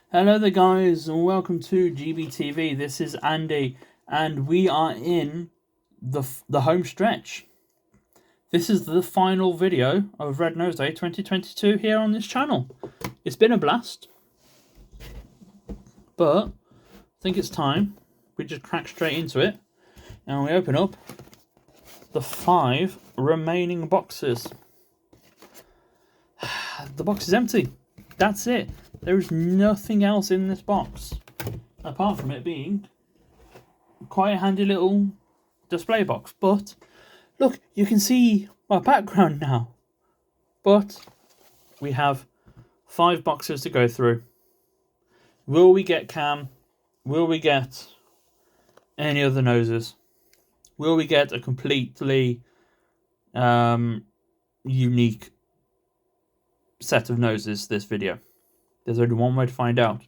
Hello there guys, and welcome to GBTV. This is Andy, and we are in the home stretch. This is the final video of Red Nose Day 2022 here on this channel. It's been a blast, but I think it's time we just crack straight into it, and we open up the 5 remaining boxes. The box is empty. That's it. There is nothing else in this box, apart from it being quite a handy little display box. But, look, you can see my background now. But, we have 5 boxes to go through. Will we get Cam? Will we get any other noses? Will we get a completely unique set of noses this video? There's only one way to find out,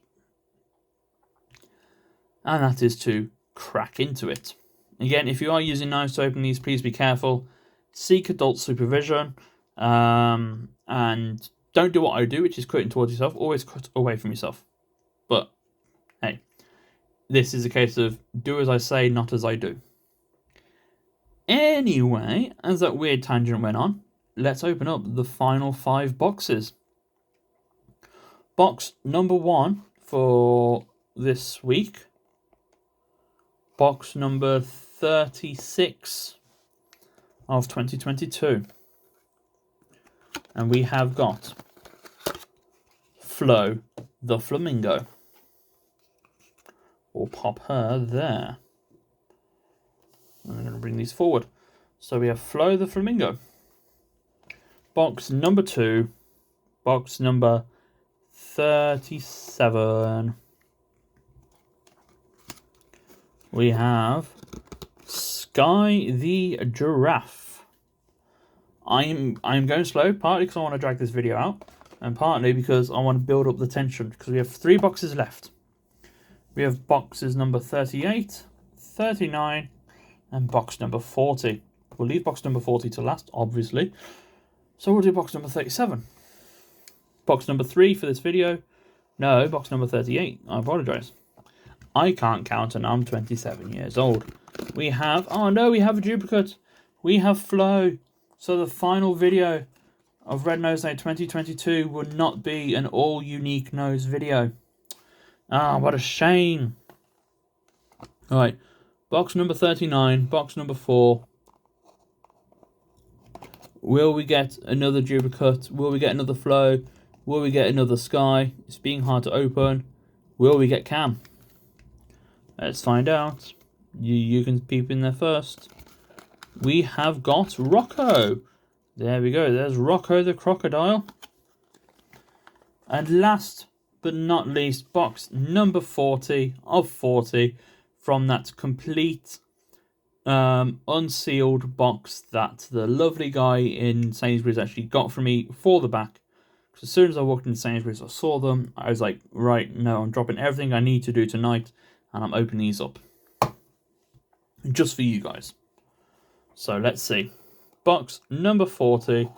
and that is to crack into it. Again, if you are using knives to open these, please be careful. Seek adult supervision, and don't do what I do, which is cutting towards yourself. Always cut away from yourself. But hey, this is a case of do as I say, not as I do. Anyway, as that weird tangent went on, let's open up the final 5 boxes. Box number 1 for this week. Box number 36 of 2022. And we have got Flo the Flamingo. We'll pop her there. I'm going to bring these forward. So we have Flo the Flamingo. Box number 2. Box number 37. We have Sky the Giraffe. I'm going slow, partly because I want to drag this video out, and partly because I want to build up the tension, because we have 3 boxes left. We have boxes number 38, 39, and box number 40. We'll leave box number 40 to last, obviously. So we'll do box number 37. Box number 3 for this video. No, box number 38. I apologise. I can't count and I'm 27 years old. We have... Oh no, we have a duplicate. We have Flo. So the final video of Red Nose Day 2022 would not be an all-unique nose video. Ah, what a shame. Alright. Box number 39. Box number 4. Will we get another duplicate? Will we get another Flo? Will we get another Sky? It's being hard to open. Will we get Cam? Let's find out. You can peep in there first. We have got Rocco. There we go. There's Rocco the crocodile. And last but not least, box number 40 of 40 from that complete unsealed box that the lovely guy in Sainsbury's actually got for me for the back. As soon as I walked into Sainsbury's, I saw them. I was like, right, no, I'm dropping everything I need to do tonight, and I'm opening these up. Just for you guys. So let's see. Box number 40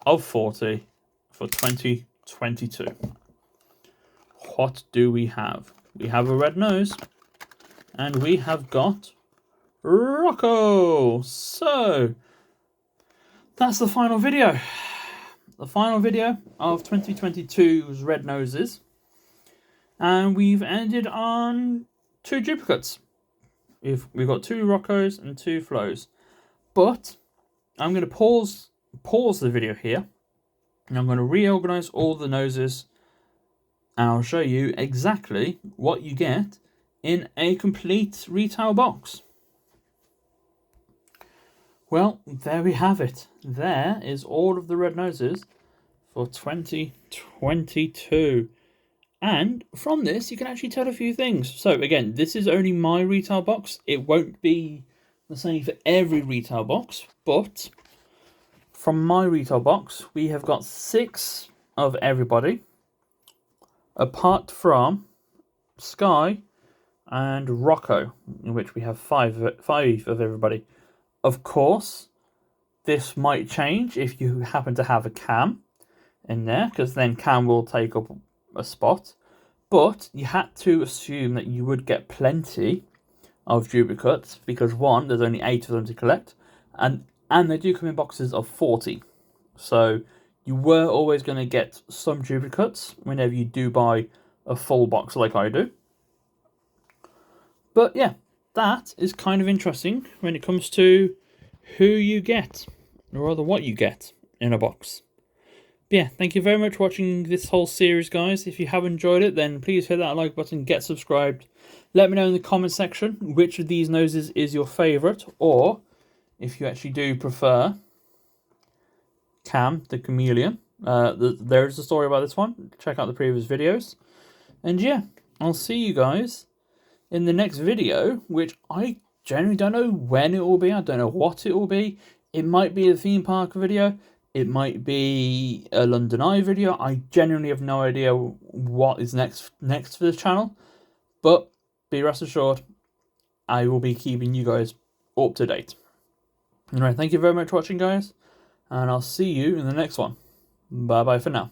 of 40 for 2022. What do we have? We have a red nose, and we have got Rocco. So that's the final video. The final video of 2022's Red Noses. And we've ended on 2 duplicates. We've got 2 Roccos and 2 Flos. But I'm going to pause the video here. And I'm going to reorganize all the noses. And I'll show you exactly what you get in a complete retail box. Well, there we have it. There is all of the red noses for 2022. And from this, you can actually tell a few things. So again, this is only my retail box. It won't be the same for every retail box. But from my retail box, we have got 6 of everybody. Apart from Sky and Rocco, in which we have 5 of everybody. Of course, this might change if you happen to have a Cam in there, because then Cam will take up a spot. But you had to assume that you would get plenty of duplicates because one, there's only 8 of them to collect, and they do come in boxes of 40. So you were always going to get some duplicates whenever you do buy a full box like I do. But yeah, that is kind of interesting when it comes to who you get, or rather what you get in a box. But yeah, thank you very much for watching this whole series, guys. If you have enjoyed it, then please hit that like button, get subscribed. Let me know in the comment section which of these noses is your favourite, or if you actually do prefer Cam, the chameleon. There is a story about this one. Check out the previous videos. And yeah, I'll see you guys in the next video, which I genuinely don't know when it will be. I don't know what it will be. It might be a theme park video. It might be a London Eye video. I genuinely have no idea what is next for this channel. But be rest assured, I will be keeping you guys up to date. Anyway, thank you very much for watching, guys. And I'll see you in the next one. Bye-bye for now.